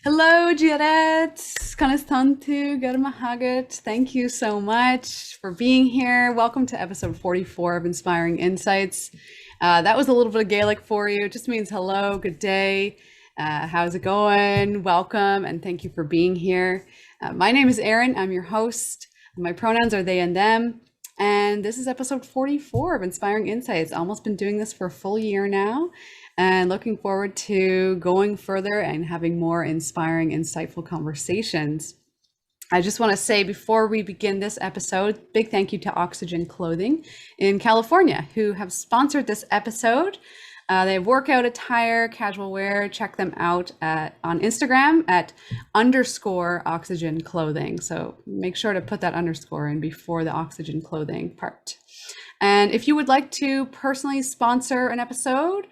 Hello, Jared. Kanastantu Garmahagat. Thank you so much for being here. Welcome to episode 44 of Inspiring Insights. That was a little bit of Gaelic for you. It just means hello, good day. How's it going? Welcome, and thank you for being here. My name is Erin. I'm your host. My pronouns are they and them. And this is episode 44 of Inspiring Insights. Almost been doing this for a full year now, and looking forward to going further and having more inspiring, insightful conversations. I just want to say before we begin this episode, big thank you to Oxygen Clothing in California, who have sponsored this episode. They have workout attire, casual wear. Check them out on Instagram at _oxygen clothing. So make sure to put that underscore in before the oxygen clothing part. And if you would like to personally sponsor an episode,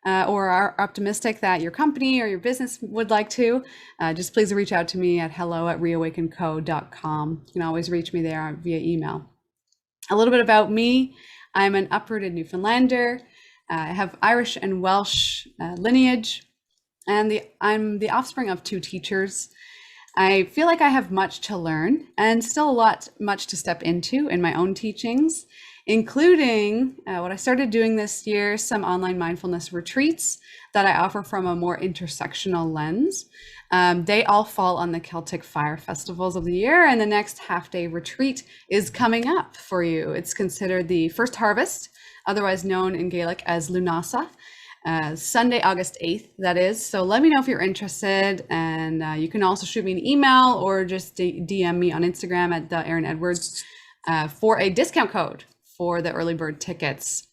or are optimistic that your company or your business would like to, just please reach out to me at hello@reawakenco.com. You can always reach me there via email. A little bit about me. I'm an uprooted Newfoundlander. I have Irish and Welsh lineage, and I'm the offspring of 2 teachers. I feel like I have much to learn and still much to step into in my own teachings, including what I started doing this year, some online mindfulness retreats that I offer from a more intersectional lens. They all fall on the Celtic Fire Festivals of the year, and the next half-day retreat is coming up for you. It's considered the first harvest, otherwise known in Gaelic as Lunasa, Sunday, August 8th, that is. So let me know if you're interested, and you can also shoot me an email or just DM me on Instagram at the Erin Edwards for a discount code for the early bird tickets.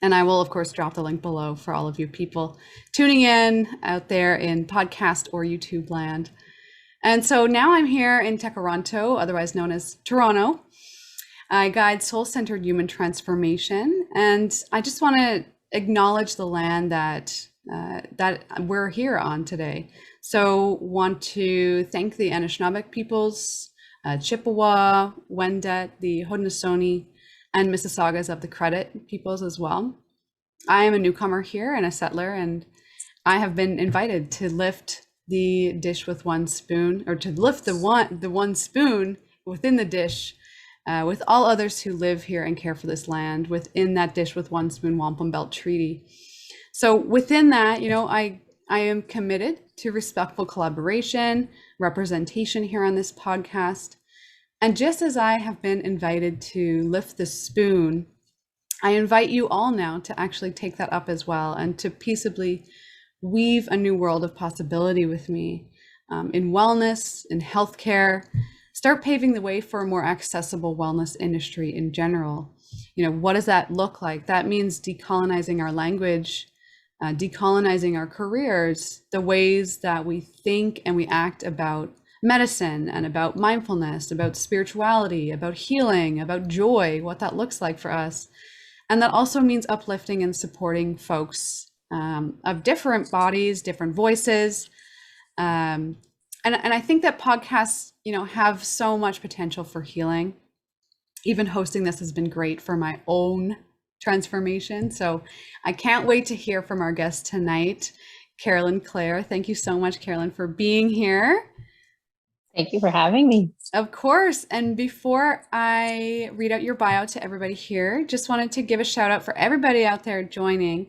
And I will, of course, drop the link below for all of you people tuning in out there in podcast or YouTube land. And so now I'm here in Toronto, otherwise known as Toronto. I guide soul-centered human transformation, and I just want to acknowledge the land that we're here on today. So want to thank the Anishinaabeg peoples, Chippewa, Wendat, the Haudenosaunee, and Mississaugas of the Credit peoples as well. I am a newcomer here and a settler, and I have been invited to lift the dish with one spoon, or to lift the one spoon within the dish with all others who live here and care for this land within that dish with one spoon wampum belt treaty. So within that, I am committed to respectful collaboration, representation here on this podcast. And just as I have been invited to lift the spoon, I invite you all now to actually take that up as well, and to peaceably weave a new world of possibility with me in wellness, in healthcare. Start paving the way for a more accessible wellness industry in general. What does that look like? That means decolonizing our language, decolonizing our careers, the ways that we think and we act about medicine and about mindfulness, about spirituality, about healing, about joy, what that looks like for us. And that also means uplifting and supporting folks of different bodies, different voices. And I think that podcasts, have so much potential for healing. Even hosting this has been great for my own transformation. So I can't wait to hear from our guest tonight, Caroline Clair. Thank you so much, Caroline, for being here. Thank you for having me. Of course. And before I read out your bio to everybody here, just wanted to give a shout out for everybody out there joining.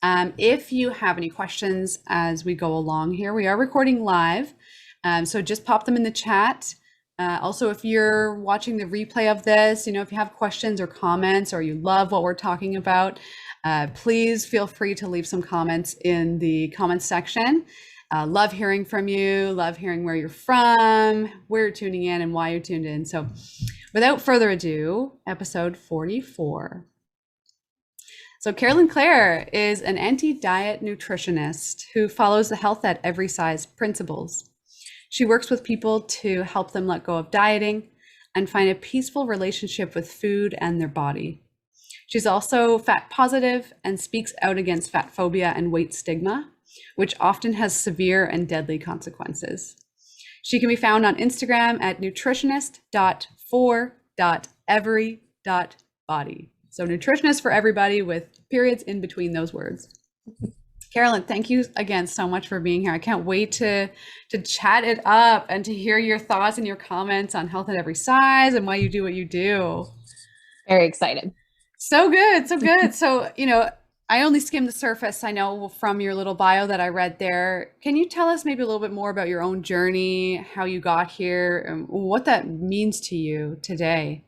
If you have any questions as we go along here, we are recording live. So just pop them in the chat. Also, if you're watching the replay of this, if you have questions or comments, or you love what we're talking about, please feel free to leave some comments in the comments section. Love hearing from you, love hearing where you're from, where you're tuning in, and why you're tuned in. So without further ado, episode 44. So Caroline Clair is an anti-diet nutritionist who follows the health at every size principles. She works with people to help them let go of dieting and find a peaceful relationship with food and their body. She's also fat positive and speaks out against fatphobia and weight stigma, which often has severe and deadly consequences. She can be found on Instagram at nutritionist.for.every.body. So nutritionist for everybody with periods in between those words. Carolyn, thank you again so much for being here. I can't wait to chat it up and to hear your thoughts and your comments on health at every size and why you do what you do. Very excited. So good, so good. So, I only skimmed the surface, I know from your little bio that I read there. Can you tell us maybe a little bit more about your own journey, how you got here, and what that means to you today?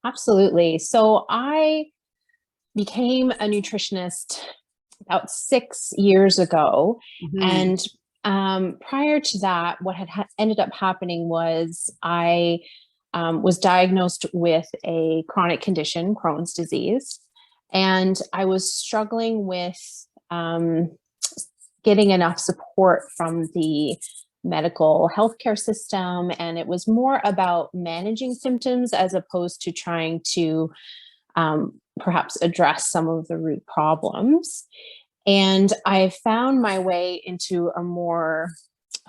Absolutely. So I became a nutritionist about 6 years ago. Mhm. And prior to that, what had ended up happening was I was diagnosed with a chronic condition, Crohn's disease. And I was struggling with um, getting enough support from the medical healthcare system. And it was more about managing symptoms as opposed to trying to perhaps address some of the root problems. And I found my way into a more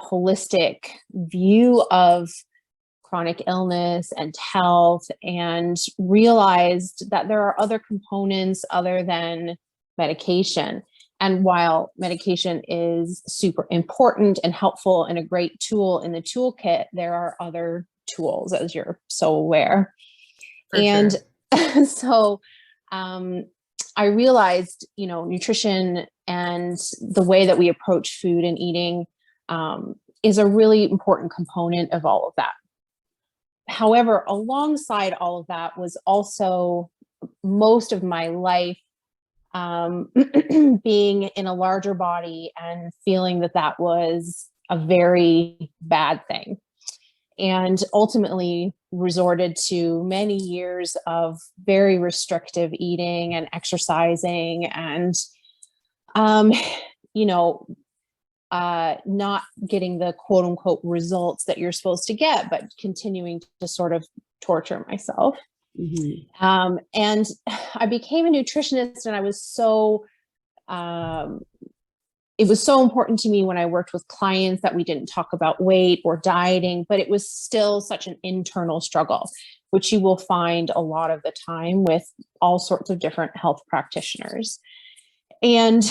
holistic view of chronic illness and health, and realized that there are other components other than medication. And while medication is super important and helpful and a great tool in the toolkit, there are other tools, as you're so aware. For And sure. so I realized, nutrition and the way that we approach food and eating is a really important component of all of that. However, alongside all of that was also most of my life being in a larger body and feeling that that was a very bad thing, and ultimately resorted to many years of very restrictive eating and exercising and um, you know not getting the quote unquote results that you're supposed to get, but continuing to sort of torture myself. Mhm. And I became a nutritionist, and I was um, it was so important to me when I worked with clients that we didn't talk about weight or dieting, but it was still such an internal struggle, which you will find a lot of the time with all sorts of different health practitioners. And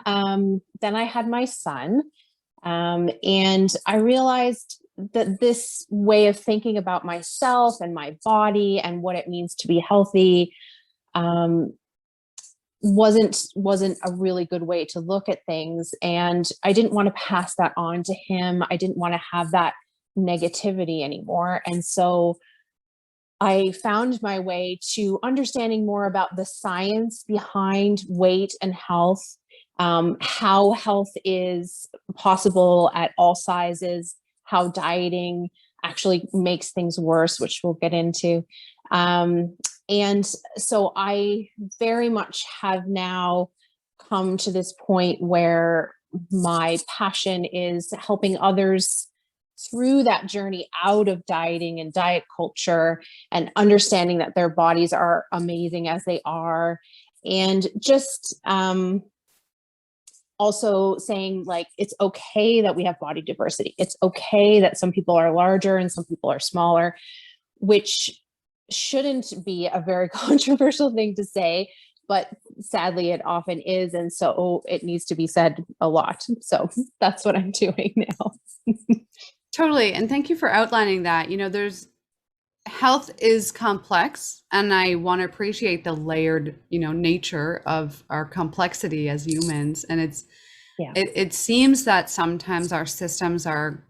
then I had my son, and I realized that this way of thinking about myself and my body and what it means to be healthy um, wasn't a really good way to look at things. And I didn't want to pass that on to him. I didn't want to have that negativity anymore. And so I found my way to understanding more about the science behind weight and health, how health is possible at all sizes, how dieting actually makes things worse, which we'll get into. Um, and so I very much have now come to this point where my passion is helping others through that journey out of dieting and diet culture, and understanding that their bodies are amazing as they are. And just also saying, like, it's okay that we have body diversity. It's okay that some people are larger and some people are smaller, which shouldn't be a very controversial thing to say, but sadly it often is. And so it needs to be said a lot. So that's what I'm doing now. Totally. And thank you for outlining that. There's health is complex, and I want to appreciate the layered, nature of our complexity as humans. And Yeah. it seems that sometimes our systems are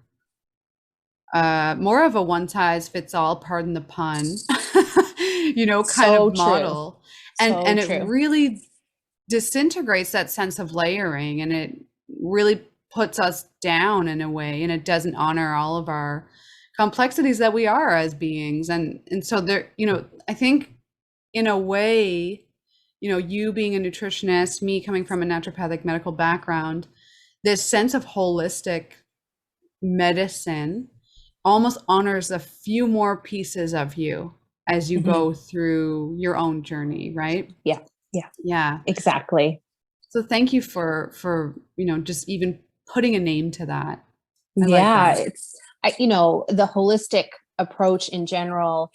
more of a one size fits all, pardon the pun, kind So of true. model. So And it true. really disintegrates that sense of layering, and it really puts us down in a way, and it doesn't honor all of our complexities that we are as beings. And so there, I think in a way, you being a nutritionist, me coming from a naturopathic medical background, this sense of holistic medicine almost honors a few more pieces of you as you Mhm. go through your own journey, right? Yeah. Yeah. Yeah. Exactly. So thank you for just even putting a name to that. I like Yeah. that. The holistic approach in general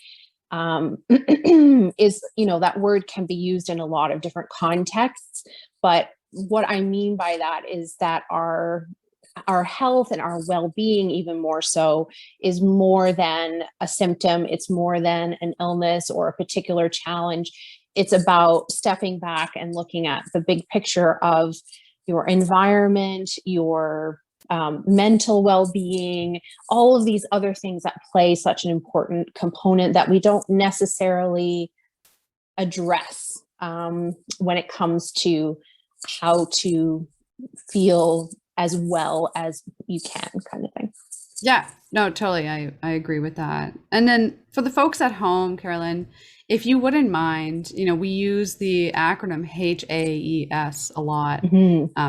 is, that word can be used in a lot of different contexts, but what I mean by that is that our health and our well-being, even more so, is more than a symptom. It's more than an illness or a particular challenge. It's about stepping back and looking at the big picture of your environment, your mental well-being, all of these other things that play such an important component that we don't necessarily address when it comes to how to feel as well as you can, kind of thing. Yeah, no, totally. I agree with that. And then for the folks at home, Carolyn, if you wouldn't mind, we use the acronym HAES a lot,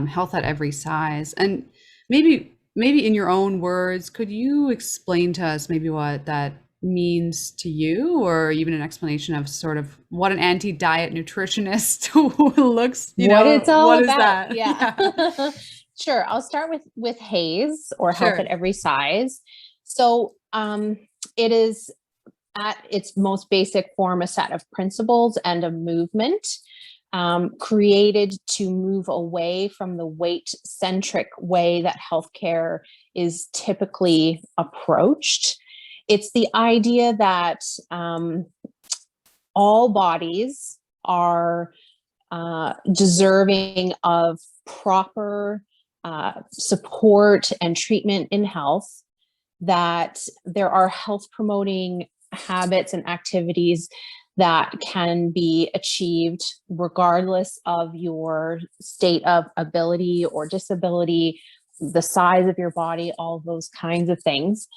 health at every size. And maybe in your own words, could you explain to us maybe what that means to you, or even an explanation of sort of what an anti-diet nutritionist looks, what it's all what about. Is that? Yeah. Sure. I'll start with HAES, or health at every size. So it is at its most basic form a set of principles and a movement created to move away from the weight-centric way that healthcare is typically approached. It's the idea that all bodies are deserving of proper support and treatment in health, that there are health promoting habits and activities that can be achieved regardless of your state of ability or disability, the size of your body, all of those kinds of things.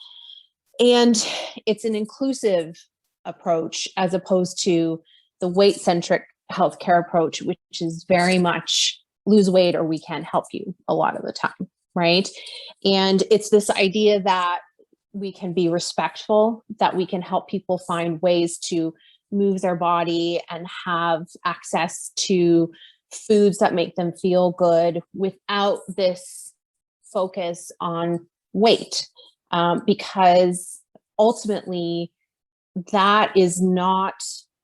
And it's an inclusive approach as opposed to the weight-centric healthcare approach, which is very much lose weight or we can't help you a lot of the time, right? And it's this idea that we can be respectful, that we can help people find ways to move their body and have access to foods that make them feel good without this focus on weight. Because ultimately that is not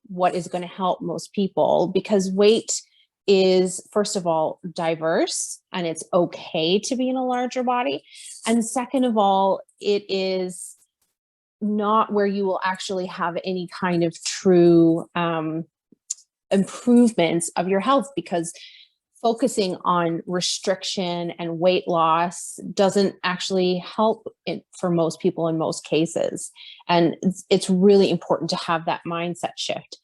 what is going to help most people, because weight is, first of all, diverse, and it's okay to be in a larger body. And second of all, it is not where you will actually have any kind of true improvements of your health, because focusing on restriction and weight loss doesn't actually help it for most people in most cases. And it's really important to have that mindset shift.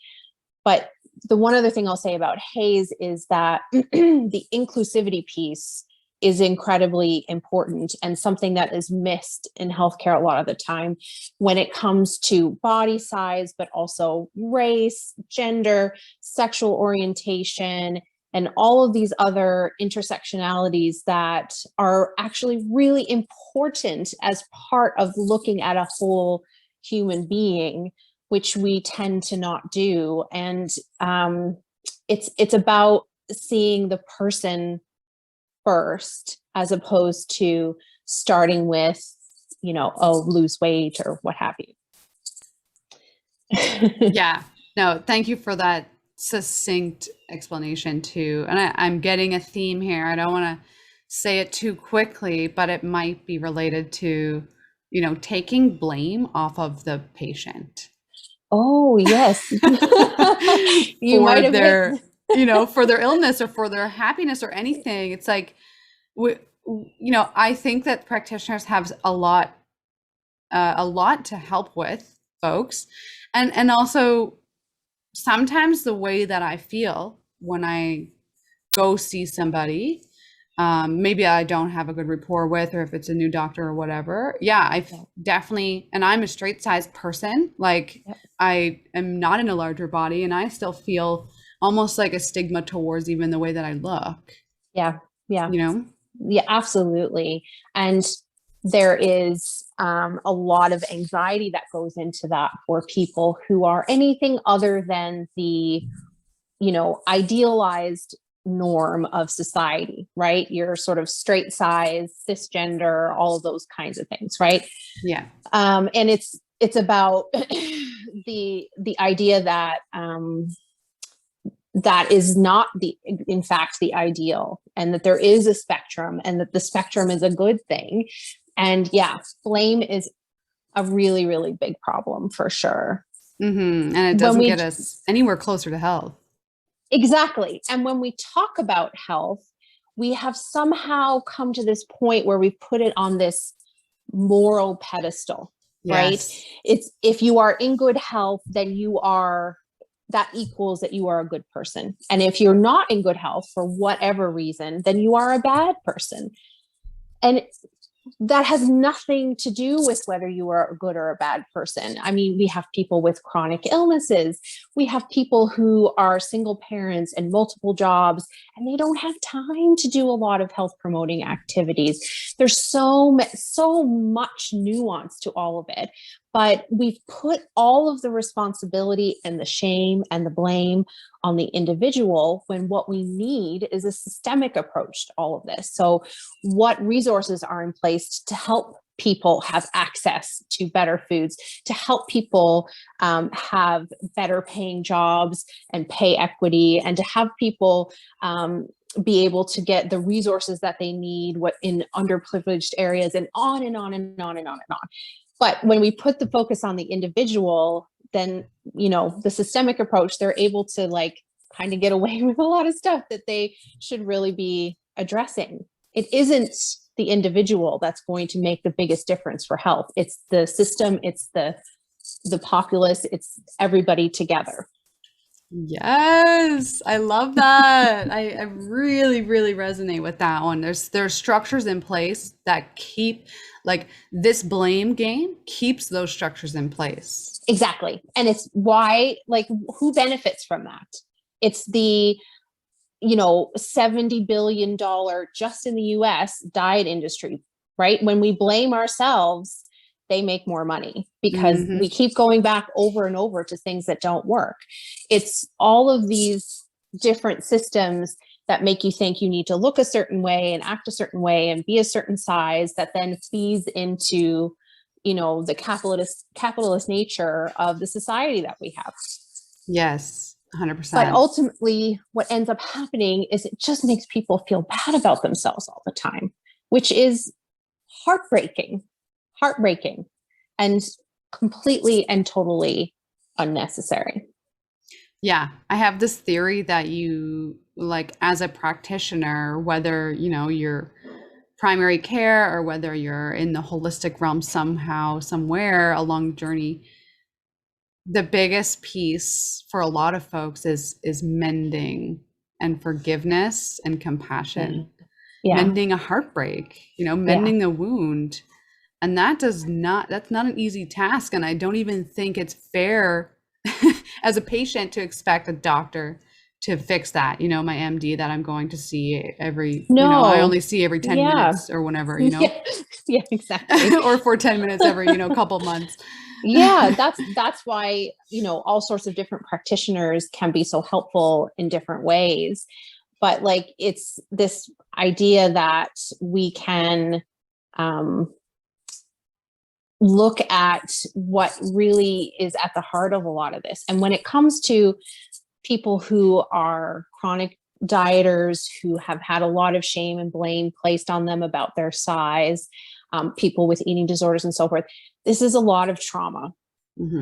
But the one other thing I'll say about HAES is that the inclusivity piece is incredibly important, and something that is missed in healthcare a lot of the time when it comes to body size, but also race, gender, sexual orientation, and all of these other intersectionalities that are actually really important as part of looking at a whole human being, which we tend to not do. And it's about seeing the person first, as opposed to starting with, lose weight or what have you. Yeah, no, thank you for that succinct explanation too. And I'm getting a theme here. I don't want to say it too quickly, but it might be related to, taking blame off of the patient. Oh, yes. You might have their, for their illness or for their happiness or anything. It's like, I think that practitioners have a lot to help with folks. And also sometimes the way that I feel when I go see somebody, maybe I don't have a good rapport with, or if it's a new doctor or whatever. Yeah, I've definitely, and I'm a straight sized person. Like I am not in a larger body, and I still feel almost like a stigma towards even the way that I look. Yeah. Yeah, absolutely. And there is a lot of anxiety that goes into that for people who are anything other than the, idealized norm of society, right? You're sort of straight size, cisgender, all of those kinds of things, right? Yeah. And it's about the idea that that is not in fact, the ideal, and that there is a spectrum, and that the spectrum is a good thing. And yeah, blame is a really, really big problem for sure. And it doesn't get us anywhere closer to health. Exactly. And when we talk about health, we have somehow come to this point where we put it on this moral pedestal, right? It's, if you are in good health, then that equals that you are a good person. And if you're not in good health for whatever reason, then you are a bad person. And that has nothing to do with whether you are a good or a bad person. I mean, we have people with chronic illnesses. We have people who are single parents and multiple jobs, and they don't have time to do a lot of health promoting activities. There's so much nuance to all of it, but we've put all of the responsibility and the shame and the blame on the individual, when what we need is a systemic approach to all of this. So what resources are in place to help people have access to better foods, to help people have better paying jobs and pay equity, and to have people be able to get the resources that they need in underprivileged areas, and on and on and on and on and on. But when we put the focus on the individual, then, the systemic approach, they're able to kind of get away with a lot of stuff that they should really be addressing. It isn't the individual that's going to make the biggest difference for health. It's the system, it's the populace, it's everybody together. Yes, I love that. I really, really resonate with that one. There's structures in place that keep, this blame game keeps those structures in place. Exactly. And it's why, who benefits from that? It's the, $70 billion just in the US diet industry, right? When we blame ourselves, they make more money because we keep going back over and over to things that don't work. It's all of these different systems that make you think you need to look a certain way and act a certain way and be a certain size, that then feeds into, the capitalist nature of the society that we have. Yes, 100%. But ultimately, what ends up happening is it just makes people feel bad about themselves all the time, which is heartbreaking, and completely and totally unnecessary. Yeah, I have this theory that you, as a practitioner, whether, you're primary care or whether you're in the holistic realm somehow, somewhere along the journey, the biggest piece for a lot of folks is mending and forgiveness and compassion. Mending a heartbreak, mending the wound. And that's not an easy task. And I don't even think it's fair as a patient to expect a doctor to fix that. My MD that I'm going to see I only see every 10 minutes or whenever, Yeah, exactly. or for 10 minutes every, couple months. Yeah, that's why, all sorts of different practitioners can be so helpful in different ways. But it's this idea that we can look at what really is at the heart of a lot of this. And when it comes to people who are chronic dieters, who have had a lot of shame and blame placed on them about their size, people with eating disorders and so forth, this is a lot of trauma.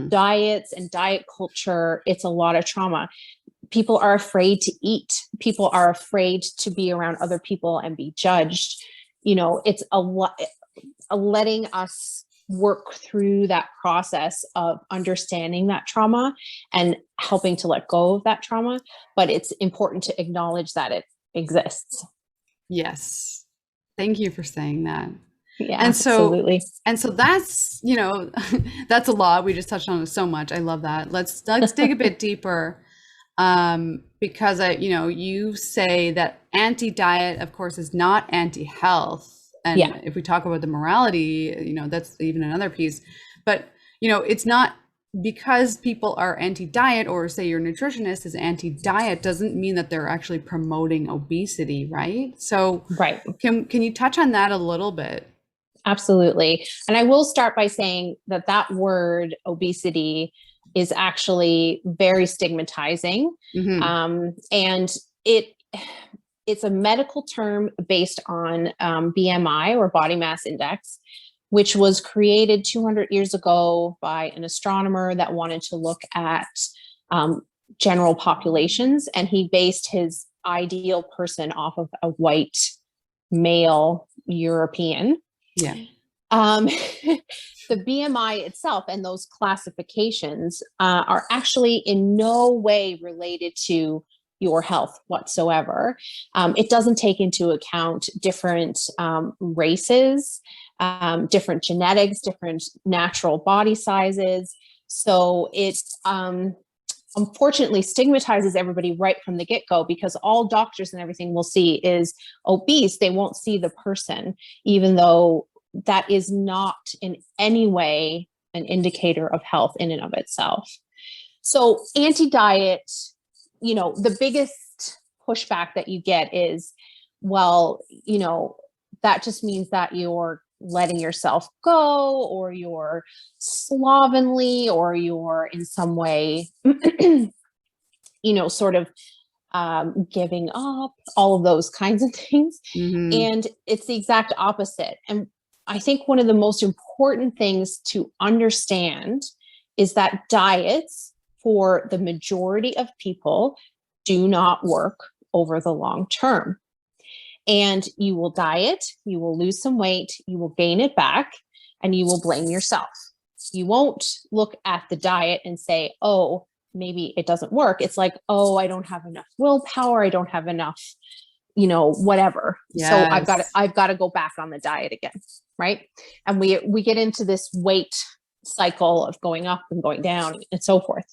Diets and diet culture, it's a lot of trauma. People are afraid to eat. People are afraid to be around other people and be judged. It's letting us work through that process of understanding that trauma and helping to let go of that trauma. But it's important to acknowledge that it exists. Yes. Thank you for saying that. Yeah, absolutely. And so that's, that's a lot. We just touched on it so much. I love that. Let's dig a bit deeper. Because you say that anti-diet, of course, is not anti-health. And if we talk about the morality, that's even another piece. But, it's not because people are anti-diet, or say your nutritionist is anti-diet, doesn't mean that they're actually promoting obesity, right? So can you touch on that a little bit? Absolutely. And I will start by saying that word obesity is actually very stigmatizing. And it's a medical term based on BMI, or body mass index, which was created 200 years ago by an astronomer that wanted to look at general populations. And he based his ideal person off of a white male European. Yeah. The BMI itself and those classifications are actually in no way related to your health whatsoever. It doesn't take into account different races, different genetics, different natural body sizes. So it unfortunately stigmatizes everybody right from the get-go, because all doctors and everything will see is obese. They won't see the person, even though that is not in any way an indicator of health in and of itself. So anti-diet, you know, the biggest pushback that you get is, well, you know, that just means that you're letting yourself go, or you're slovenly, or you're in some way, you know, sort of giving up, all of those kinds of things. And it's the exact opposite. And I think one of the most important things to understand is that diets, for the majority of people, do not work over the long term. And you will diet, you will lose some weight, you will gain it back, and you will blame yourself. You won't look at the diet and say, oh, maybe it doesn't work. It's like, oh, I don't have enough willpower, I don't have enough, you know, whatever. Yes. So I've got to go back on the diet again, right? And we get into this weight cycle of going up and going down and so forth.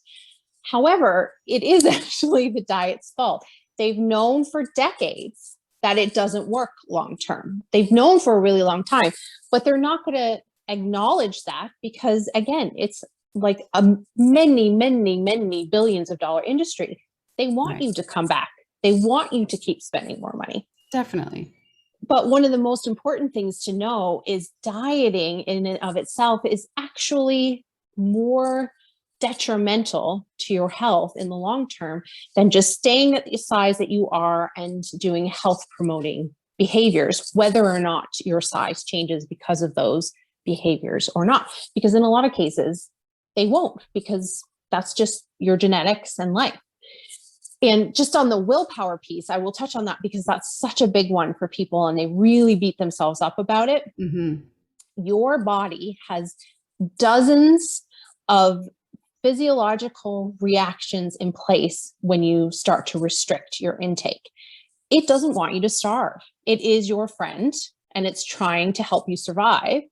However, it is actually the diet's fault. They've known for decades that it doesn't work long term. They've known for a really long time, but they're not going to acknowledge that, because again, it's like a many billions of dollar industry. They want you to come back. They want you to keep spending more money. Definitely. But one of the most important things to know is dieting in and of itself is actually more detrimental to your health in the long term than just staying at the size that you are and doing health promoting behaviors, whether or not your size changes because of those behaviors or not. Because in a lot of cases, they won't, because that's just your genetics and life. And just on the willpower piece, I will touch on that because that's such a big one for people and they really beat themselves up about it. Your body has dozens of physiological reactions in place when you start to restrict your intake. It doesn't want you to starve. It is your friend and it's trying to help you survive.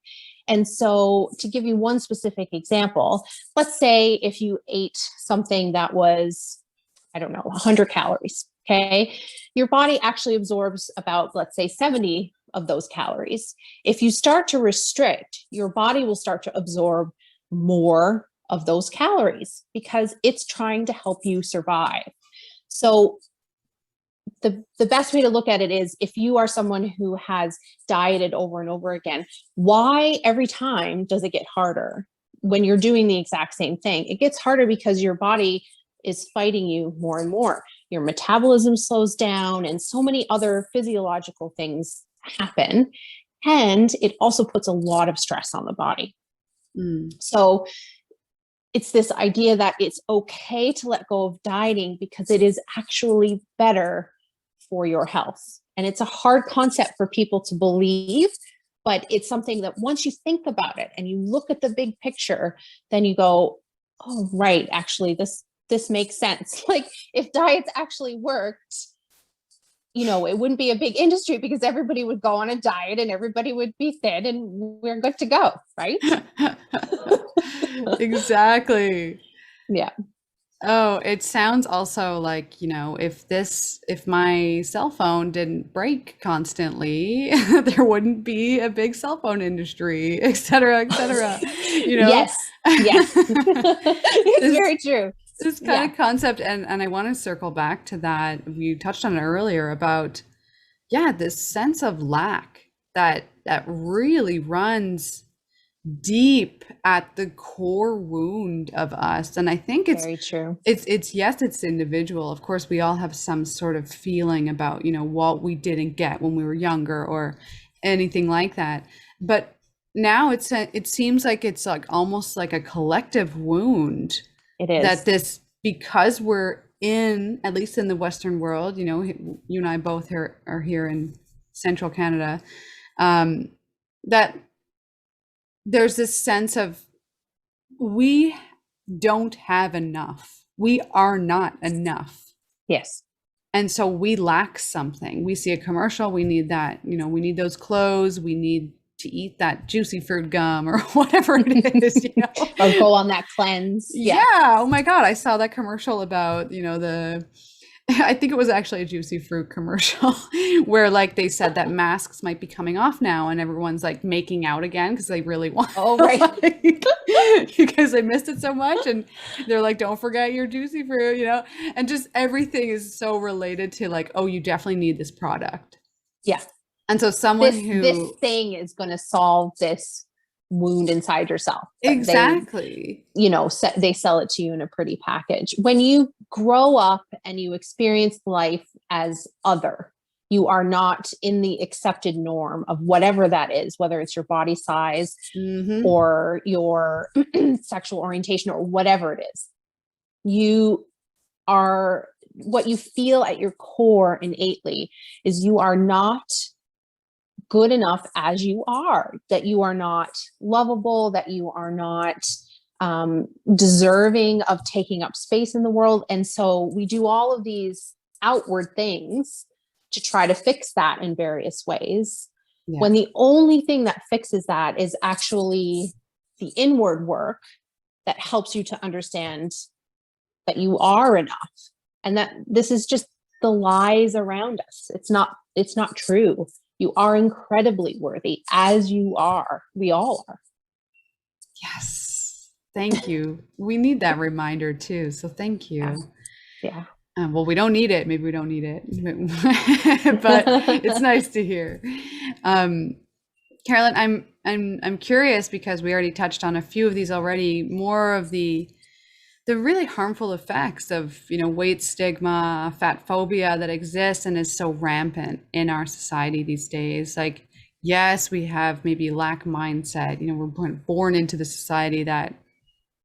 And so to give you one specific example, let's say if you ate something that was, I don't know, 100 calories, okay? Your body actually absorbs about, let's say, 70 of those calories. If you start to restrict, your body will start to absorb more of those calories because it's trying to help you survive. So the best way to look at it is, if you are someone who has dieted over and over again, why every time does it get harder when you're doing the exact same thing? It gets harder because your body is fighting you more and more. Your metabolism slows down and so many other physiological things happen. And it also puts a lot of stress on the body. So it's this idea that it's okay to let go of dieting because it is actually better for your health. And it's a hard concept for people to believe, but it's something that once you think about it and you look at the big picture, then you go, oh, right, actually, this makes sense. Like if diets actually worked, you know, it wouldn't be a big industry because everybody would go on a diet and everybody would be thin and we're good to go, right? Exactly. Yeah. Oh, it sounds also like, you know, if my cell phone didn't break constly, there wouldn't be a big cell phone industry, et cetera, you know? Yes. It's very true. This kind of concept, and I want to circle back to that. You touched on it earlier about, this sense of lack that really runs deep at the core wound of us. And I think Very true. it's yes, it's individual. Of course, we all have some sort of feeling about, what we didn't get when we were younger or anything like that. But now it seems like it's like almost like a collective wound It that is. because we're in, at least in the Western world, you and I both are here in central Canada, that there's this sense of we don't have enough. We are not enough. Yes. And so we lack something. We see a commercial, we need that, we need those clothes, we need to eat that juicy fruit gum or whatever it is, Or go on that cleanse. Yeah. Oh my God. I saw that commercial about, I think it was actually a juicy fruit commercial where like they said that masks might be coming off now and everyone's like making out again because they really want because they missed it so much, and they're like, don't forget your juicy fruit, and just everything is so related to like, oh, you definitely need this product. Yeah. And so this thing is going to solve this wound inside yourself. Exactly. They sell it to you in a pretty package. When you grow up and you experience life as other, you are not in the accepted norm of whatever that is, whether it's your body size or your sexual orientation or whatever it is. What you feel at your core innately is you are not good enough as you are, that you are not lovable, that you are not deserving of taking up space in the world. And so we do all of these outward things to try to fix that in various ways, when the only thing that fixes that is actually the inward work that helps you to understand that you are enough, and that this is just the lies around us. It's not true. You are incredibly worthy as you are. We all are. Yes. Thank you. We need that reminder too. So thank you. Yeah. Well, we don't need it. Maybe we don't need it, but it's nice to hear. Caroline, I'm curious because we already touched on a few of these already, more of the really harmful effects of, weight stigma, fat phobia that exists and is so rampant in our society these days. Like, yes, we have maybe lack mindset. We're born into the society that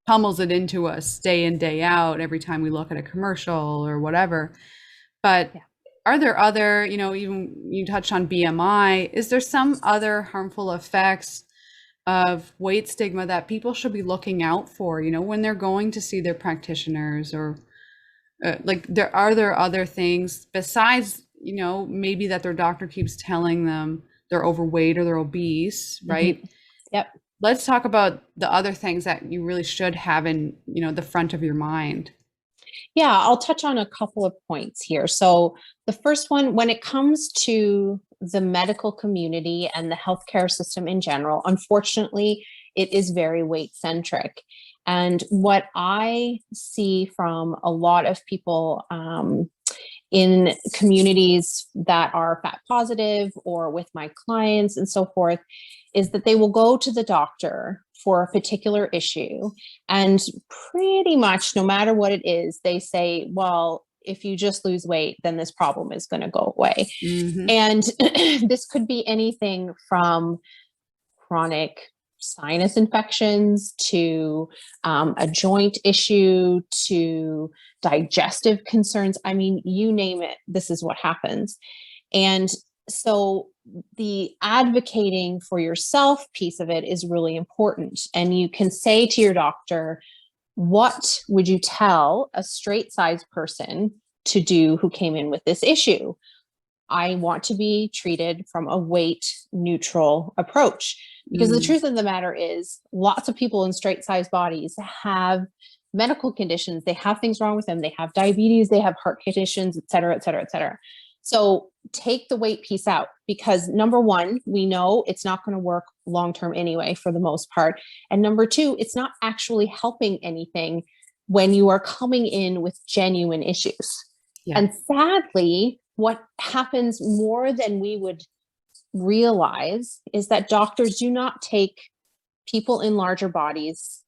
pummels it into us day in, day out, every time we look at a commercial or whatever. But are there other, even you touched on BMI, is there some other harmful effects of weight stigma that people should be looking out for, when they're going to see their practitioners, or are there other things besides, maybe that their doctor keeps telling them they're overweight or they're obese, right? Yep. Let's talk about the other things that you really should have in, the front of your mind. Yeah, I'll touch on a couple of points here. So the first one, when it comes to the medical community and the healthcare system in general, unfortunately, it is very weight centric. And what I see from a lot of people in communities that are fat positive or with my clients and so forth, is that they will go to the doctor for a particular issue. And pretty much no matter what it is, they say, well, if you just lose weight, then this problem is going to go away. And this could be anything from chronic sinus infections to a joint issue to digestive concerns. I mean, you name it, this is what happens. And so the advocating for yourself piece of it is really important. And you can say to your doctor, what would you tell a straight size person to do who came in with this issue? I want to be treated from a weight neutral approach. Because the truth of the matter is, lots of people in straight size bodies have medical conditions. They have things wrong with them. They have diabetes, they have heart conditions, et cetera, et cetera, et cetera. So take the weight piece out, because number one, we know it's not going to work long-term anyway, for the most part. And number two, it's not actually helping anything when you are coming in with genuine issues. And sadly, what happens more than we would realize is that doctors do not take people in larger bodies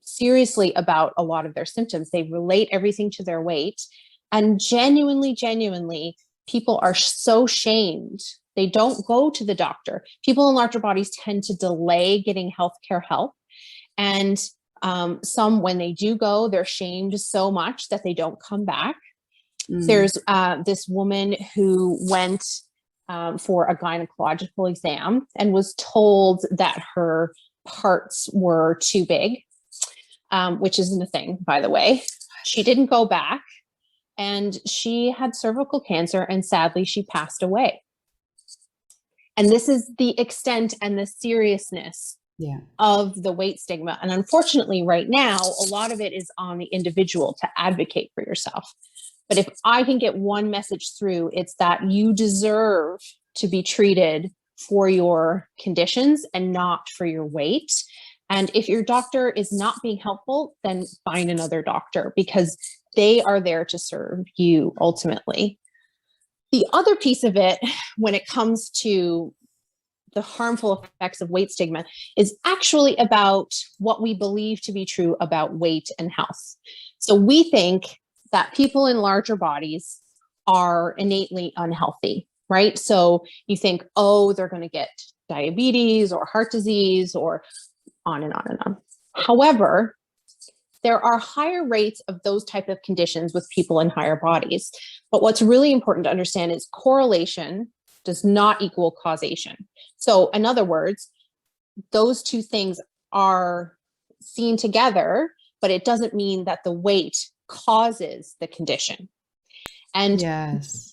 seriously about a lot of their symptoms. They relate everything to their weight. And genuinely, people are so shamed. They don't go to the doctor. People in larger bodies tend to delay getting healthcare help. And some, when they do go, they're shamed so much that they don't come back. There's this woman who went for a gynecological exam and was told that her parts were too big, which isn't a thing, by the way. She didn't go back, and she had cervical cancer, and sadly, she passed away. And this is the extent and the seriousness of the weight stigma. And unfortunately, right now, a lot of it is on the individual to advocate for yourself. But if I can get one message through, it's that you deserve to be treated for your conditions and not for your weight. And if your doctor is not being helpful, then find another doctor, because they are there to serve you ultimately. The other piece of it, when it comes to the harmful effects of weight stigma, is actually about what we believe to be true about weight and health. So we think that people in larger bodies are innately unhealthy, right? So you think, oh, they're going to get diabetes or heart disease or on and on and on. However, there are higher rates of those type of conditions with people in higher bodies. But what's really important to understand is correlation does not equal causation. So in other words, those two things are seen together, but it doesn't mean that the weight causes the condition. And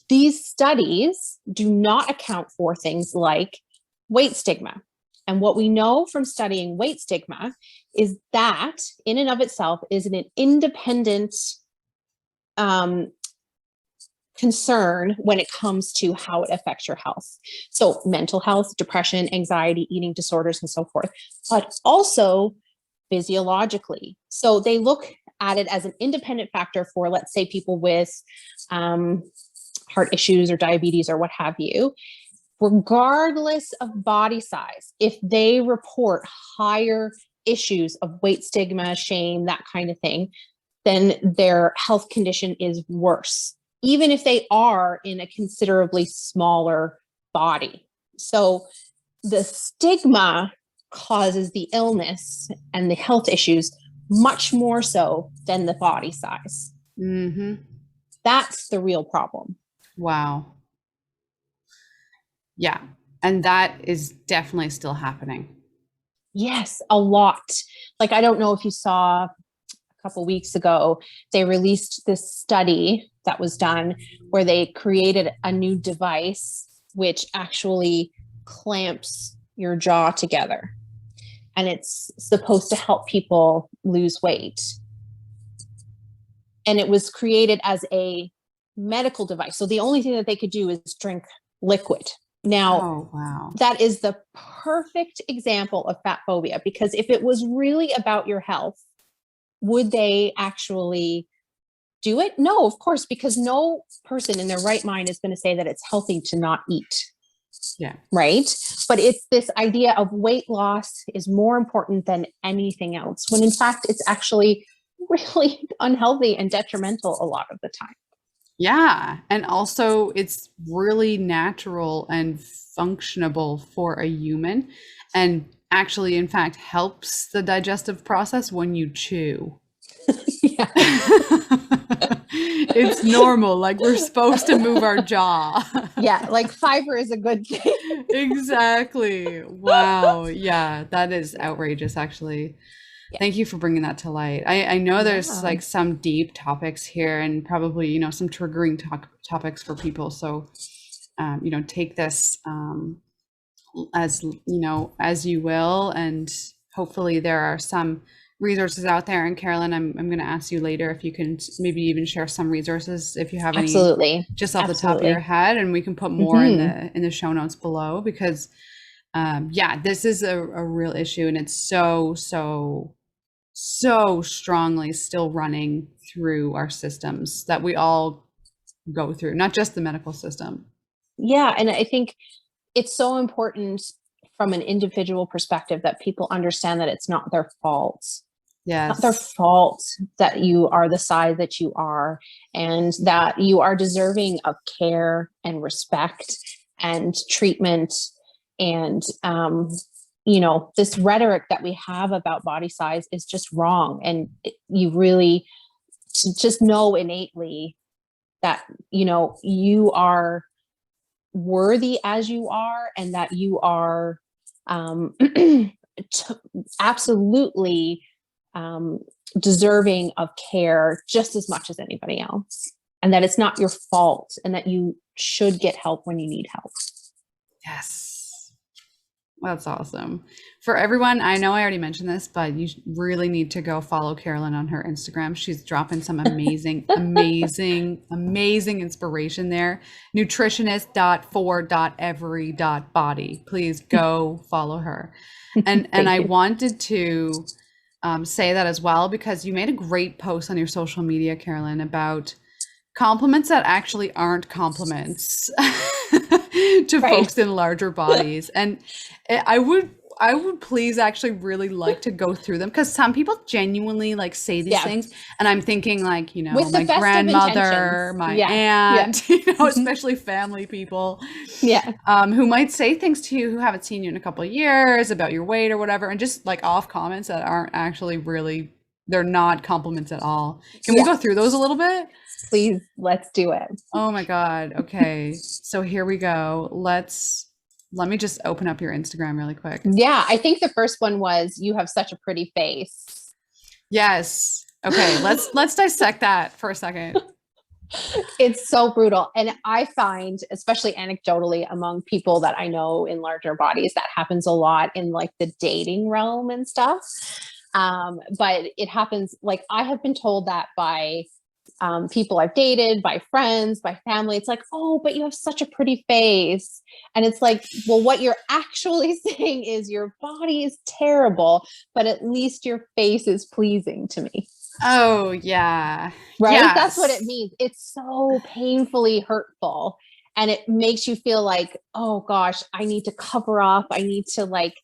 these studies do not account for things like weight stigma. And what we know from studying weight stigma is that in and of itself is an independent concern when it comes to how it affects your health. So mental health, depression, anxiety, eating disorders, and so forth, but also physiologically. So they look at it as an independent factor for, let's say, people with heart issues or diabetes or what have you. Regardless of body size, if they report higher issues of weight stigma, shame, that kind of thing, then their health condition is worse, even if they are in a considerably smaller body. So the stigma causes the illness and the health issues much more so than the body size. That's the real problem. Wow. Yeah. And that is definitely still happening. Yes, a lot. Like, I don't know if you saw a couple weeks ago, they released this study that was done where they created a new device which actually clamps your jaw together. And it's supposed to help people lose weight. And it was created as a medical device. So the only thing that they could do is drink liquid. Now, that is the perfect example of fatphobia, because if it was really about your health, would they actually do it? No, of course, because no person in their right mind is going to say that it's healthy to not eat. Yeah. Right. But it's this idea of weight loss is more important than anything else, when in fact, it's actually really unhealthy and detrimental a lot of the time. Yeah. And also it's really natural and functionable for a human, and actually, in fact, helps the digestive process when you chew. It's normal. Like, we're supposed to move our jaw. Yeah. Like, fiber is a good thing. Exactly. Wow. Yeah. That is outrageous, actually. Thank you for bringing that to light. I know there's like some deep topics here, and probably, you know, some triggering topics for people. So, you know, take this as, you know, as you will. And hopefully there are some resources out there. And Caroline, I'm going to ask you later if you can maybe even share some resources if you have any, just off the top of your head, and we can put more in the show notes below, because yeah, this is a real issue, and it's so strongly still running through our systems that we all go through, not just the medical system. Yeah. And I think it's so important from an individual perspective, that people understand that it's not their fault. Yes. Not their fault that you are the size that you are, and that you are deserving of care and respect and treatment. And, this rhetoric that we have about body size is just wrong. And you really just know innately that, you are worthy as you are, and that you are absolutely deserving of care just as much as anybody else, and that it's not your fault, and that you should get help when you need help. Yes. That's awesome. For everyone, I know I already mentioned this, but you really need to go follow Caroline on her Instagram. She's dropping some amazing, amazing, amazing inspiration there. Nutritionist.for.every.body. Please go follow her. And I wanted to say that as well, because you made a great post on your social media, Caroline, about compliments that actually aren't compliments to folks in larger bodies. And I would please actually really like to go through them, because some people genuinely like say these things, and I'm thinking like, With my grandmother, my aunt, especially family people, who might say things to you who haven't seen you in a couple of years about your weight or whatever, and just like off comments that aren't actually really, they're not compliments at all. Can we go through those a little bit? Please, let's do it. Oh my God. Okay. So here we go. Let me just open up your Instagram really quick. Yeah. I think the first one was, you have such a pretty face. Yes. Okay. Let's dissect that for a second. It's so brutal. And I find, especially anecdotally among people that I know in larger bodies, that happens a lot in like the dating realm and stuff. But it happens, like, I have been told that by people I've dated, by friends, by family. It's like, oh, but you have such a pretty face. And it's like, well, what you're actually saying is your body is terrible, but at least your face is pleasing to me. Oh, yeah. Right? Yes. That's what it means. It's so painfully hurtful. And it makes you feel like, oh gosh, I need to cover up. I need to like,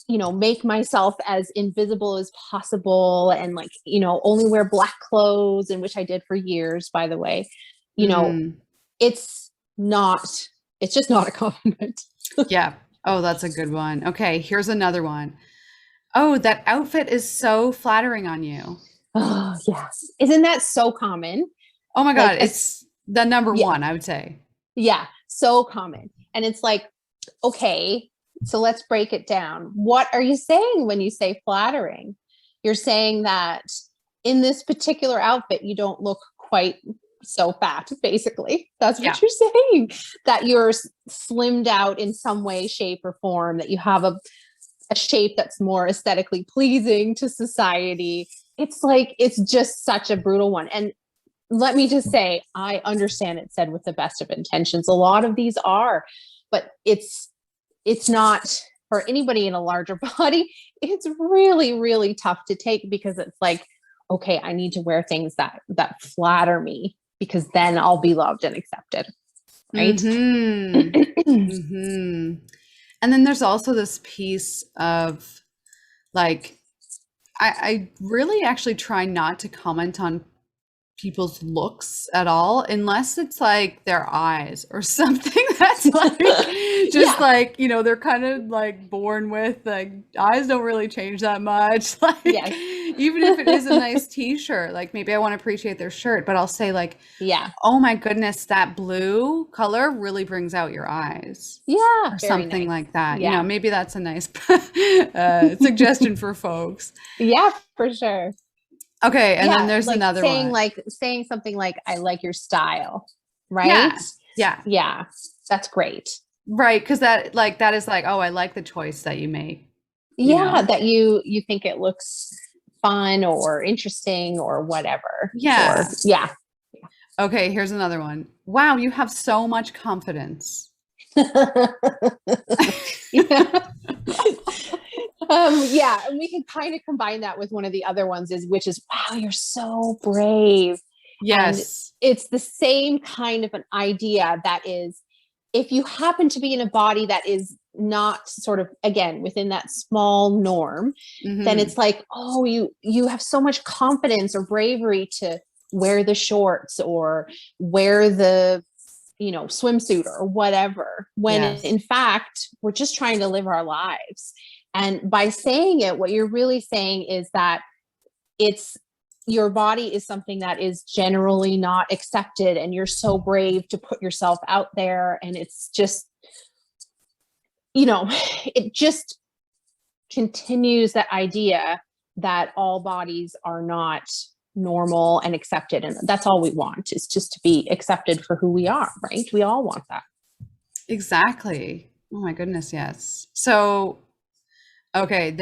make myself as invisible as possible, and like, only wear black clothes, and which I did for years, by the way. It's just not a compliment. Yeah. Oh, that's a good one. Okay. Here's another one. Oh, that outfit is so flattering on you. Oh, yes. Isn't that so common? Oh my God. It's the number one, I would say. Yeah. So common. And it's like, okay, so let's break it down. What are you saying when you say flattering? You're saying that in this particular outfit, you don't look quite so fat, basically. That's what you're saying. That you're slimmed out in some way, shape, or form, that you have a shape that's more aesthetically pleasing to society. It's like, it's just such a brutal one. And let me just say, I understand it's said with the best of intentions. A lot of these are, but it's not, for anybody in a larger body, it's really, really tough to take, because it's like, okay, I need to wear things that flatter me, because then I'll be loved and accepted. Right. Mm-hmm. And then there's also this piece of like, I really actually try not to comment on people's looks at all, unless it's like their eyes or something that's like just like, they're kind of like born with, like, eyes don't really change that much. Like, even if it is a nice t-shirt, like maybe I want to appreciate their shirt, but I'll say like, oh my goodness, that blue color really brings out your eyes. Yeah. Or something like that. Yeah. Maybe that's a nice suggestion for folks. Yeah, for sure. Okay, and then there's like another saying, one. saying something like, I like your style, right? Yeah, that's great. Right, because that is like, oh, I like the choice that you make. That you think it looks fun or interesting or whatever. Yeah. Yeah. Okay, here's another one. Wow, you have so much confidence. And we can kind of combine that with one of the other ones, which is, wow, you're so brave. Yes. And it's the same kind of an idea, that is, if you happen to be in a body that is not sort of, again, within that small norm, then it's like, oh, you have so much confidence or bravery to wear the shorts or wear the, swimsuit or whatever, when Yes. in fact, we're just trying to live our lives. And by saying it, what you're really saying is that your body is something that is generally not accepted, and you're so brave to put yourself out there. And it's just, it just continues that idea that all bodies are not normal and accepted. And that's all we want, is just to be accepted for who we are, right? We all want that. Exactly. Oh my goodness, yes. So, okay,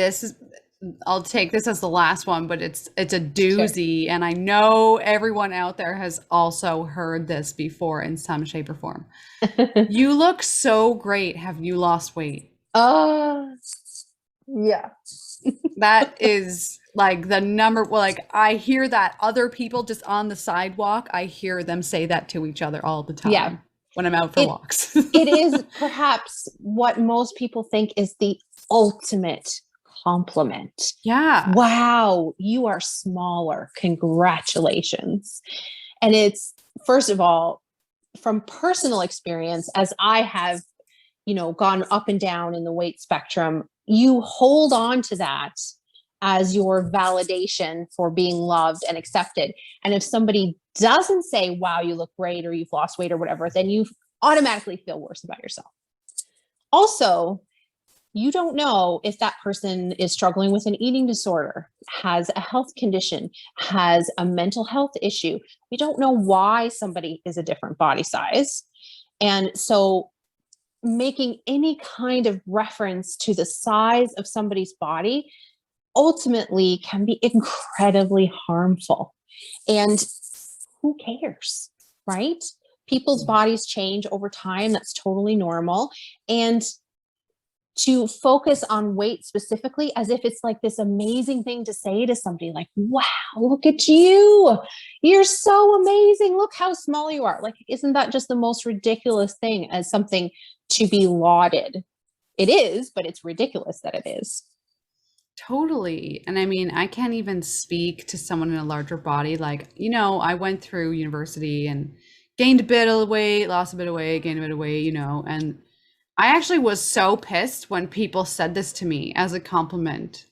I'll take this as the last one, but it's a doozy. Sure. And I know everyone out there has also heard this before in some shape or form. You look so great. Have you lost weight? Yeah. That is like the number. Well, like I hear that other people just on the sidewalk, I hear them say that to each other all the time. Yeah. When I'm out for walks. It is perhaps what most people think is the ultimate compliment. Yeah. Wow, you are smaller. Congratulations. And it's, first of all, from personal experience, as I have, gone up and down in the weight spectrum, you hold on to that as your validation for being loved and accepted. And if somebody doesn't say, wow, you look great, or you've lost weight or whatever, then you automatically feel worse about yourself. Also, you don't know if that person is struggling with an eating disorder, has a health condition, has a mental health issue. We don't know why somebody is a different body size. And so making any kind of reference to the size of somebody's body ultimately can be incredibly harmful. And who cares, right? People's bodies change over time. That's totally normal. And to focus on weight specifically as if it's like this amazing thing to say to somebody, like, wow, look at you. You're so amazing. Look how small you are. Like, isn't that just the most ridiculous thing as something to be lauded? It is, but it's ridiculous that it is. Totally. And I mean, I can't even speak to someone in a larger body. Like, I went through university and gained a bit of weight, lost a bit of weight, gained a bit of weight, and I actually was so pissed when people said this to me as a compliment.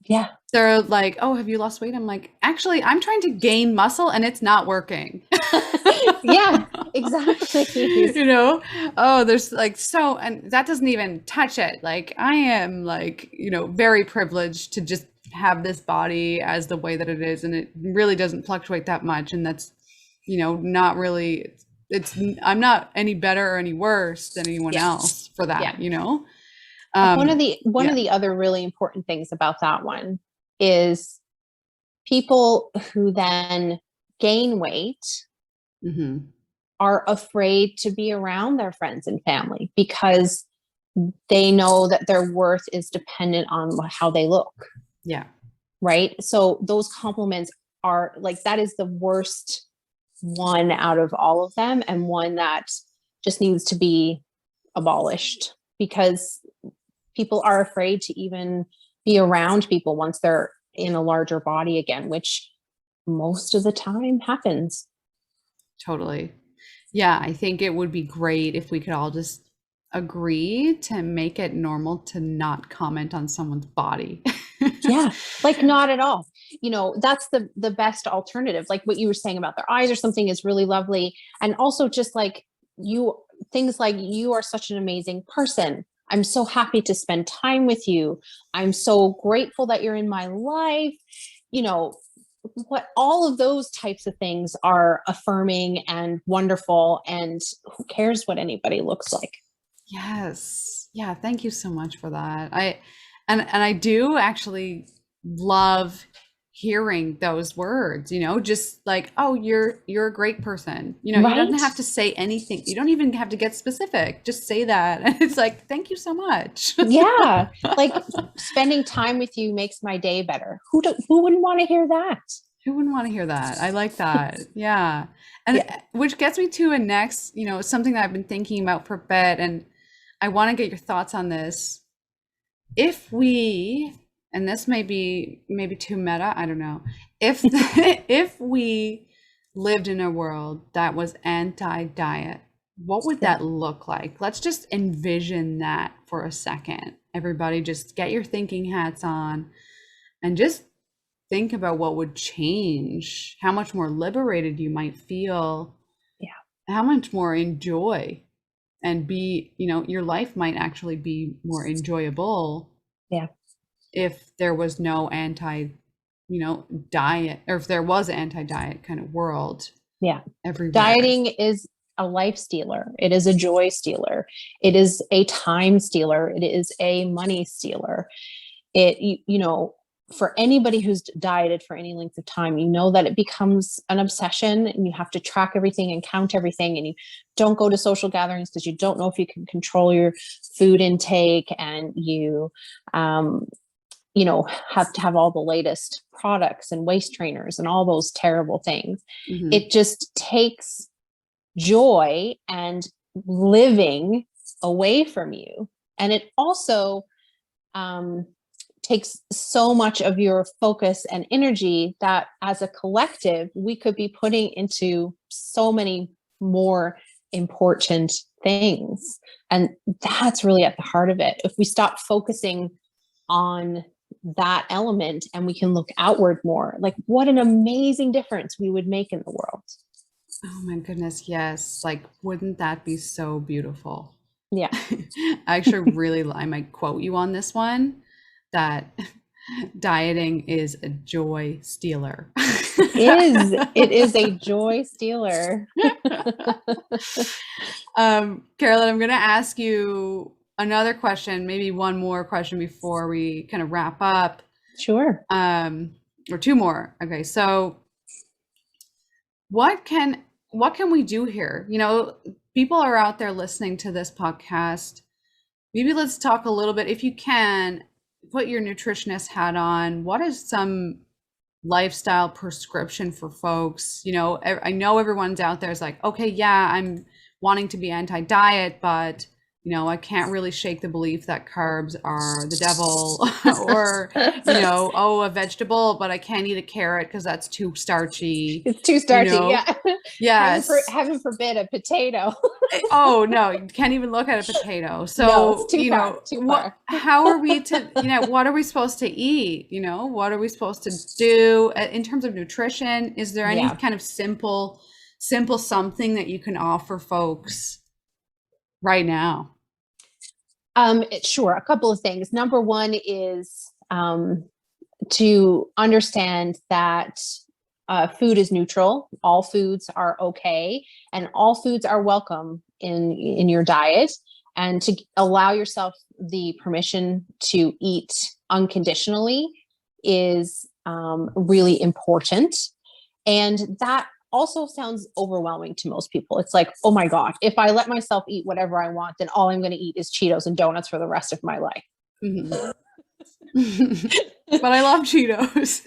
Yeah. They're like, oh, have you lost weight? I'm like, actually, I'm trying to gain muscle and it's not working. Yeah, exactly. Oh, there's like and that doesn't even touch it. Like I am like, very privileged to just have this body as the way that it is. And it really doesn't fluctuate that much. And that's, not really, I'm not any better or any worse than anyone else for that, One of the other really important things about that one is people who then gain weight are afraid to be around their friends and family because they know that their worth is dependent on how they look. Yeah. Right. So those compliments are like, that is the worst one out of all of them, and one that just needs to be abolished, because people are afraid to even be around people once they're in a larger body again, which most of the time happens. Totally. Yeah, I think it would be great if we could all just agree to make it normal to not comment on someone's body. Yeah, like not at all. That's the best alternative. Like what you were saying about their eyes or something is really lovely. And also just like things like, you are such an amazing person. I'm so happy to spend time with you. I'm so grateful that you're in my life. What all of those types of things are affirming and wonderful, and who cares what anybody looks like? Yes. Yeah. Thank you so much for that. And I do actually love hearing those words, just like, oh, you're a great person. Right? You don't have to say anything. You don't even have to get specific. Just say that. And it's like, thank you so much. Yeah. Like spending time with you makes my day better. Who wouldn't want to hear that? Who wouldn't want to hear that? I like that. Yeah. And which gets me to a next, something that I've been thinking about for a bit. And I want to get your thoughts on this. If we, and this may be maybe too meta, I don't know. If if we lived in a world that was anti-diet, what would Yeah. that look like? Let's just envision that for a second. Everybody just get your thinking hats on and just think about what would change, how much more liberated you might feel, Yeah. how much more enjoy and be, your life might actually be more enjoyable Yeah. if there was no diet, or if there was an anti-diet kind of world Yeah. everywhere. Dieting is a life stealer. It is a joy stealer. It is a time stealer. It is a money stealer. For anybody who's dieted for any length of time, that it becomes an obsession and you have to track everything and count everything. And you don't go to social gatherings because you don't know if you can control your food intake, and you have to have all the latest products and waist trainers and all those terrible things. Mhm. It just takes joy and living away from you. And it also takes so much of your focus and energy that as a collective, we could be putting into so many more important things. And that's really at the heart of it. If we stop focusing on that element and we can look outward more, like what an amazing difference we would make in the world. Oh my goodness, yes. Like, wouldn't that be so beautiful? Yeah. I actually I might quote you on this one, that dieting is a joy stealer. It is a joy stealer. Caroline, I'm going to ask you another question, maybe one more question before we kind of wrap up. Sure. Or two more. Okay, so what can we do here? People are out there listening to this podcast. Maybe let's talk a little bit, if you can, put your nutritionist hat on. What is some lifestyle prescription for folks? I know everyone's out there is like, okay, yeah, I'm wanting to be anti-diet, but I can't really shake the belief that carbs are the devil, or a vegetable, but I can't eat a carrot because that's too starchy. It's too starchy. Yeah. Yes. Heaven forbid a potato. Oh no, you can't even look at a potato. So no, it's too far. Too far. How are we to what are we supposed to eat? What are we supposed to do in terms of nutrition? Is there any kind of simple something that you can offer folks right now? Sure. A couple of things. Number one is to understand that food is neutral. All foods are okay, and all foods are welcome in your diet. And to allow yourself the permission to eat unconditionally is really important. And that also sounds overwhelming to most people. It's like, oh my God, if I let myself eat whatever I want, then all I'm going to eat is Cheetos and donuts for the rest of my life. Mm-hmm. But I love Cheetos.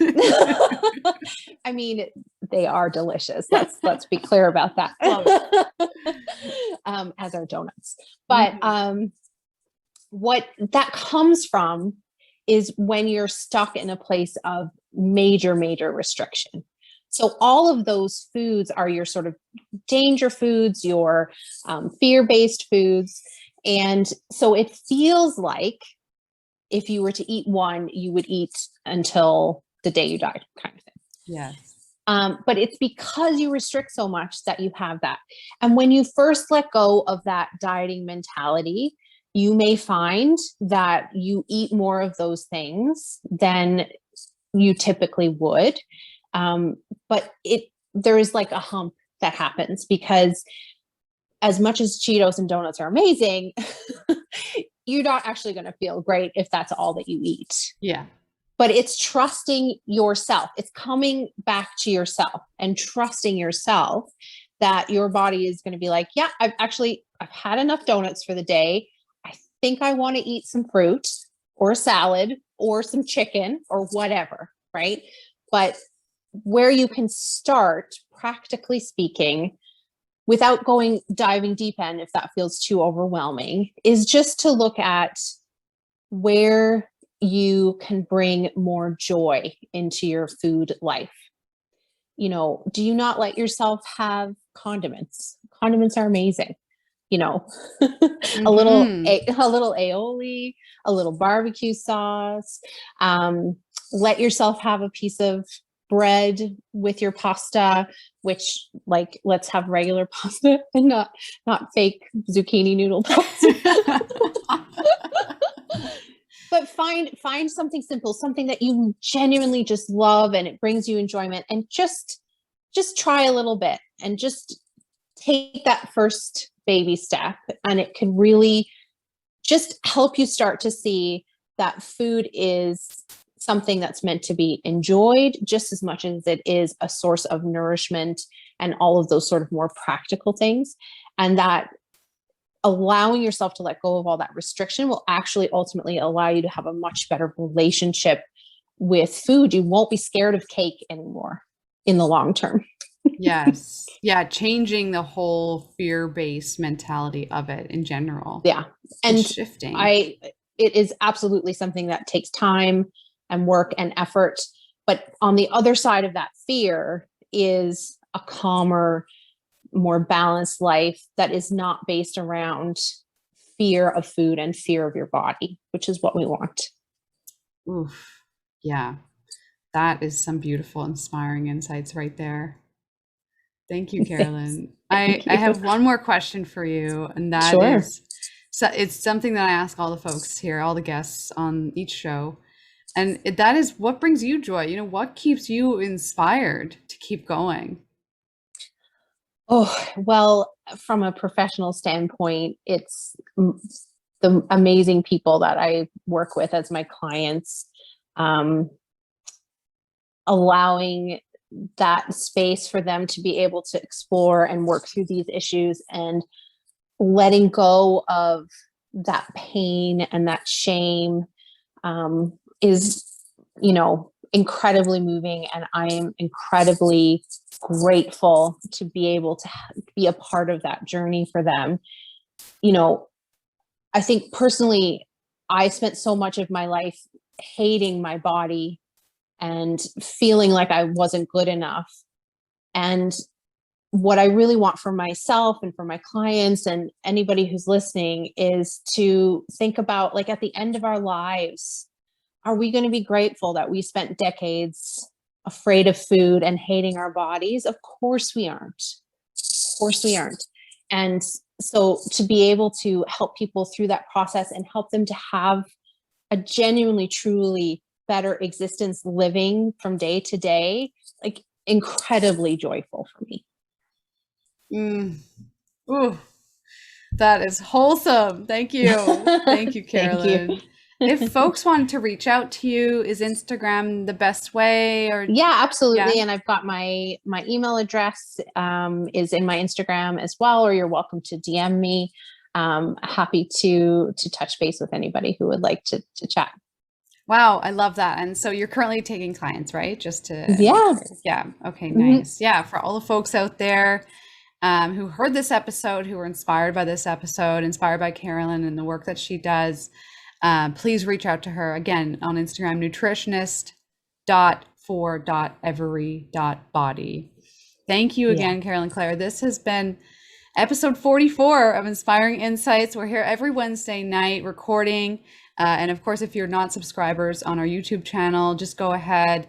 I mean, they are delicious. Let's be clear about that. As are donuts. But what that comes from is when you're stuck in a place of major restriction. So all of those foods are your sort of danger foods, your fear-based foods. And so it feels like if you were to eat one, you would eat until the day you died, kind of thing. Yes. But it's because you restrict so much that you have that. And when you first let go of that dieting mentality, you may find that you eat more of those things than you typically would. But there is like a hump that happens, because as much as Cheetos and donuts are amazing, you're not actually going to feel great if that's all that you eat. Yeah. But it's trusting yourself. It's coming back to yourself and trusting yourself that your body is going to be like, yeah, I've had enough donuts for the day. I think I want to eat some fruit or a salad or some chicken or whatever, right? But where you can start, practically speaking, without diving deep in, if that feels too overwhelming, is just to look at where you can bring more joy into your food life. Do you not let yourself have condiments? Condiments are amazing. A little aioli, a little barbecue sauce. Let yourself have a piece of bread with your pasta, which, like, let's have regular pasta and not fake zucchini noodle pasta. But find something simple, something that you genuinely just love and it brings you enjoyment, and just try a little bit and just take that first baby step, and it can really just help you start to see that food is something that's meant to be enjoyed just as much as it is a source of nourishment and all of those sort of more practical things. And that allowing yourself to let go of all that restriction will actually ultimately allow you to have a much better relationship with food. You won't be scared of cake anymore in the long term. Yes. Yeah. Changing the whole fear-based mentality of it in general. Yeah. And shifting. It is absolutely something that takes time and work and effort. But on the other side of that fear is a calmer, more balanced life that is not based around fear of food and fear of your body, which is what we want. Oof. Yeah. That is some beautiful, inspiring insights right there. Thank you, Caroline. I have one more question for you, and that is, so it's something that I ask all the folks here, all the guests on each show. And that is, what brings you joy? What keeps you inspired to keep going? Oh, well, from a professional standpoint, it's the amazing people that I work with as my clients, allowing that space for them to be able to explore and work through these issues, and letting go of that pain and that shame is, incredibly moving. And I am incredibly grateful to be able to be a part of that journey for them. I think personally, I spent so much of my life hating my body and feeling like I wasn't good enough. And what I really want for myself and for my clients and anybody who's listening is to think about, like, at the end of our lives, are we going to be grateful that we spent decades afraid of food and hating our bodies? Of course we aren't. Of course we aren't. And so to be able to help people through that process and help them to have a genuinely, truly better existence living from day to day, like, incredibly joyful for me. Ooh, that is wholesome. Thank you. Thank you, Caroline. Thank you. If folks want to reach out to you, is Instagram the best way? Or yeah, absolutely. And I've got my email address is in my Instagram as well, or you're welcome to DM me. Happy to touch base with anybody who would like to chat. Wow, I love that. And so you're currently taking clients, right? Just to yeah. Okay, nice. Mm-hmm. Yeah, for all the folks out there who heard this episode, who were inspired by this episode, inspired by Caroline and the work that she does, please reach out to her again on Instagram, nutritionist.for.every.body. Thank you again, Caroline Clair. This has been episode 44 of Inspiring Insights. We're here every Wednesday night recording. And of course, if you're not subscribers on our YouTube channel, just go ahead,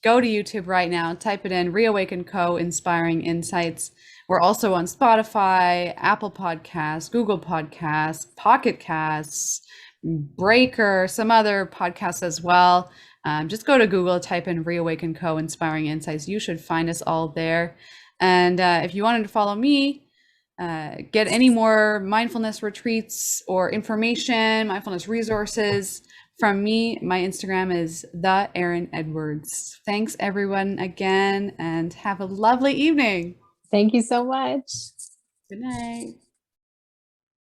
go to YouTube right now, type it in, Reawaken Co. Inspiring Insights. We're also on Spotify, Apple Podcasts, Google Podcasts, Pocket Casts, Breaker, some other podcasts as well. Just go to Google, type in Reawaken Co. Inspiring Insights. You should find us all there. And if you wanted to follow me, get any more mindfulness retreats or information, mindfulness resources from me, my Instagram is the Erin Edwards. Thanks everyone again, and have a lovely evening. Thank you so much. Good night.